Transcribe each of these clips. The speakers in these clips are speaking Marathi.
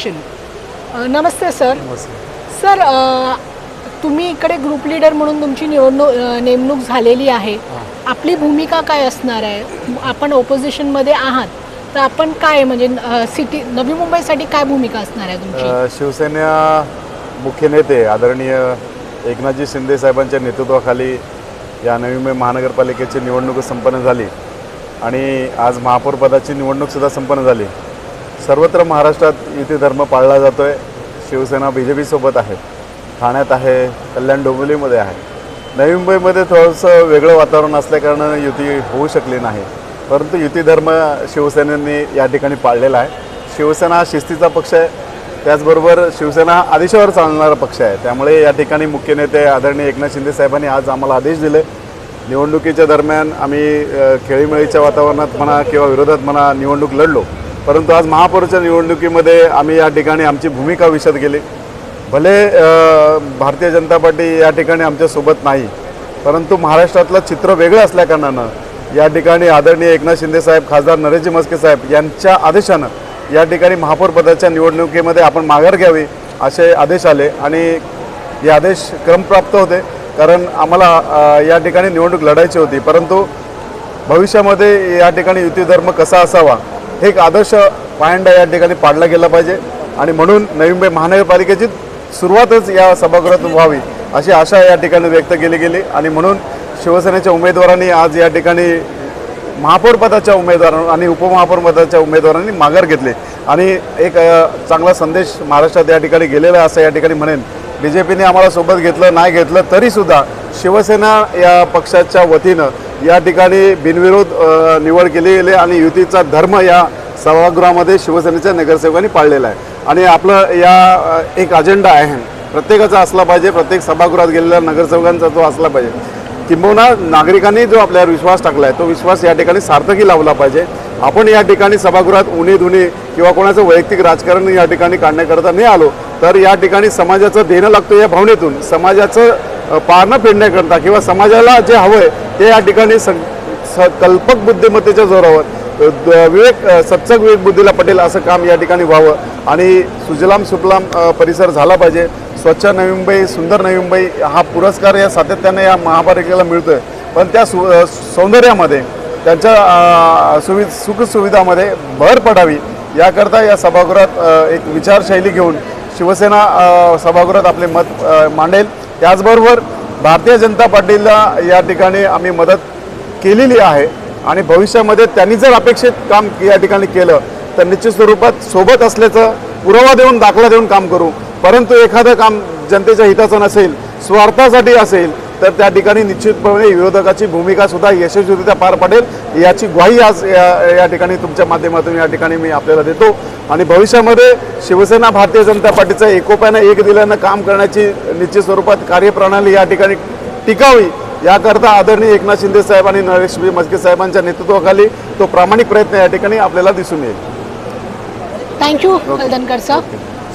नमस्ते सर. सर तुम्ही इकडे ग्रुप लीडर म्हणून तुमची नेमणूक झालेली आहे. आपली भूमिका काय असणार आहे? आपण ओपोजिशनमध्ये आहात तर आपण काय म्हणजे सिटी नवी मुंबईसाठी काय भूमिका असणार आहे तुमची? शिवसेना मुख्य नेते आदरणीय एकनाथजी शिंदे साहेबांच्या नेतृत्वाखाली या नवी मुंबई महानगरपालिकेची निवडणूक संपन्न झाली आणि आज महापौर पदाची निवडणूकसुद्धा संपन्न झाली. सर्वत्र महाराष्ट्रात युती धर्म पाळला जातो आहे. शिवसेना BJP सोबत आहे, ठाण्यात आहे, कल्याण डोंबिवलीमध्ये आहे. नवी मुंबईमध्ये थोडंसं वेगळं वातावरण असल्याकारणानं युती होऊ शकली नाही, परंतु युती धर्म शिवसेनेने या ठिकाणी पाळलेला आहे. शिवसेना हा शिस्तीचा पक्ष आहे, त्याचबरोबर शिवसेना हा आदेशावर चालणारा पक्ष आहे. त्यामुळे या ठिकाणी मुख्य नेते आदरणीय एकनाथ शिंदे साहेबांनी आज आम्हाला आदेश दिले. निवडणुकीच्या दरम्यान आम्ही खेळीमेळीच्या वातावरणात म्हणा किंवा विरोधात म्हणा निवडणूक लढलो, परंतु आज महापौरच्या निवडणुकीमध्ये आम्ही या ठिकाणी आमची भूमिका विशद केली. भले भारतीय जनता पार्टी या ठिकाणी आमच्यासोबत नाही, परंतु महाराष्ट्रातलं चित्र वेगळं असल्याकारणानं या ठिकाणी आदरणीय एकनाथ शिंदे साहेब, खासदार नरेशजी म्हस्के साहेब यांच्या आदेशानं या ठिकाणी महापौर पदाच्या निवडणुकीमध्ये आपण माघार घ्यावी असे आदेश आले आणि हे आदेश क्रमप्राप्त होते, कारण आम्हाला या ठिकाणी निवडणूक लढायची होती. परंतु भविष्यामध्ये या ठिकाणी युती धर्म कसा असावा हे एक आदर्श पायंडा या ठिकाणी पाडला गेला पाहिजे आणि म्हणून नवी मुंबई महानगरपालिकेची सुरुवातच या सभागृहातून व्हावी अशी आशा या ठिकाणी व्यक्त केली गेली आणि म्हणून शिवसेनेच्या उमेदवारांनी आज या ठिकाणी महापौर पदाच्या उमेदवारांनी आणि उपमहापौर पदाच्या उमेदवारांनी माघार घेतले आणि एक चांगला संदेश महाराष्ट्रात या ठिकाणी गेलेला आहे असं या ठिकाणी म्हणेन. BJPने आम्हाला सोबत घेतलं नाही घेतलं तरीसुद्धा शिवसेना या पक्षाच्या वतीनं या ठिकाणी बिनविरोध निवड केली गेली आणि युतीचा धर्म या सभागृहामध्ये शिवसेनेच्या नगरसेवकांनी पाळलेला आहे आणि आपलं या एक अजेंडा आहे प्रत्येकाचा असला पाहिजे. प्रत्येक सभागृहात गेलेल्या नगरसेवकांचा तो असला पाहिजे. किंबहुना नागरिकांनी जो आपल्यावर विश्वास टाकला आहे तो विश्वास या ठिकाणी सार्थकी लावला पाहिजे. आपण या ठिकाणी सभागृहात उणीधुणी किंवा कोणाचं वैयक्तिक राजकारण या ठिकाणी काढण्याकरता नाही आलो, तर या ठिकाणी समाजाचं देणं लागतं या भावनेतून समाजाचं पारणं फेडण्याकरता किंवा समाजाला जे हवं आहे ते या ठिकाणी कल्पक बुद्धिमत्तेच्या जोरावर सच्चक विवेक बुद्धीला पटेल असं काम या ठिकाणी व्हावं आणि सुजलाम सुफलाम परिसर झाला पाहिजे. स्वच्छ नवी मुंबई, सुंदर नवी मुंबई हा पुरस्कार या सातत्याने या महापालिकेला मिळतो आहे, पण त्या सौंदर्यामध्ये त्यांच्या सुखसुविधामध्ये भर पडावी याकरता या सभागृहात एक विचारशैली घेऊन शिवसेना सभागृहात आपले मत मांडेल. त्याचबरोबर भारतीय जनता पार्टीला या ठिकाणी आम्ही मदत केलेली आहे आणि भविष्यामध्ये त्यांनी जर अपेक्षित काम या ठिकाणी केलं तर निश्चित स्वरूपात सोबत असल्याचं पुरावा देऊन दाखला देऊन काम करू. परंतु एखादं काम जनतेच्या हिताचं नसेल, स्वार्थासाठी असेल तर त्या ठिकाणी निश्चितपणे विरोधकाची भूमिकासुद्धा यशस्वीरित्या पार पडेल याची ग्वाही आज या ठिकाणी तुमच्या माध्यमातून या ठिकाणी मी आपल्याला देतो आणि भविष्यामध्ये शिवसेना भारतीय जनता पार्टीचं एकोप्यानं एक दिल्यानं काम करण्याची निश्चित स्वरूपात कार्यप्रणाली या ठिकाणी टिकावी याकरता आदरणीय एकनाथ शिंदे साहेब आणि नरेशजी म्हस्के साहेबांच्या नेतृत्वाखाली तो प्रामाणिक प्रयत्न या ठिकाणी आपल्याला दिसून येईल. Thank you Haldankar sir.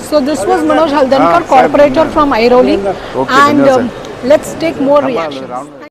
So this was Manoj Haldankar, corporator from Airoli, and let's take more reactions.